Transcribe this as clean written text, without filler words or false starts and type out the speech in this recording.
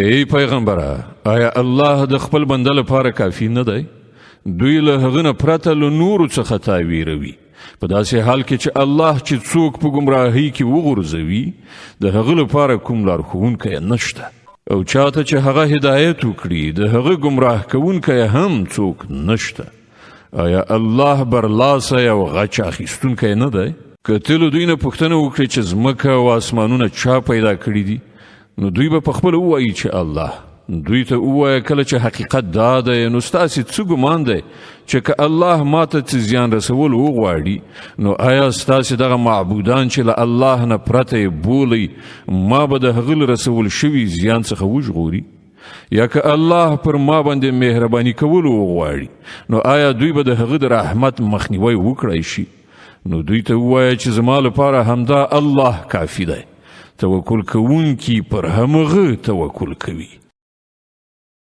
ای پیغمبره آیا الله د خپل بنده لپاره کافی نه دی؟ دوی له هغه نه پرته له نورو څخه تاویروي په داسې حال کې چې الله چې څوک په ګمراهۍ کې وغورځوي د هغه لپاره کوم لارښوونکی نشته او چاته چې هغه هدایت وکړي د هغه ګمراه کوونکی هم څوک نشته. آیا الله برلاسه او غچ اخیستونکی نه دی؟ که ته له دوی نه پوښتنه وکړې چې ځمکه او اسمانونه چا پیدا کړي دي نو دوی به پخپله ووایي چې الله. دوی ته ووایه کله چې حقیقت دا دی نو ستاسې څه ګمان دی چې که الله ماته څه زیان رسول وغواړي نو آیا ستاسې دغه معبودان چې له الله نه پرته یې بولئ ما به د هغه له رسول شوي زیان څخه وژغوري؟ یا که الله پر ما باندې مهرباني کول وغواړي نو آیا دوی به د هغه د رحمت مخنیوی وکړی شي؟ نو دوی ته ووایه چې زما لپاره همدا الله کافي دی. توکل کوونکي پر همغه توکل کوي.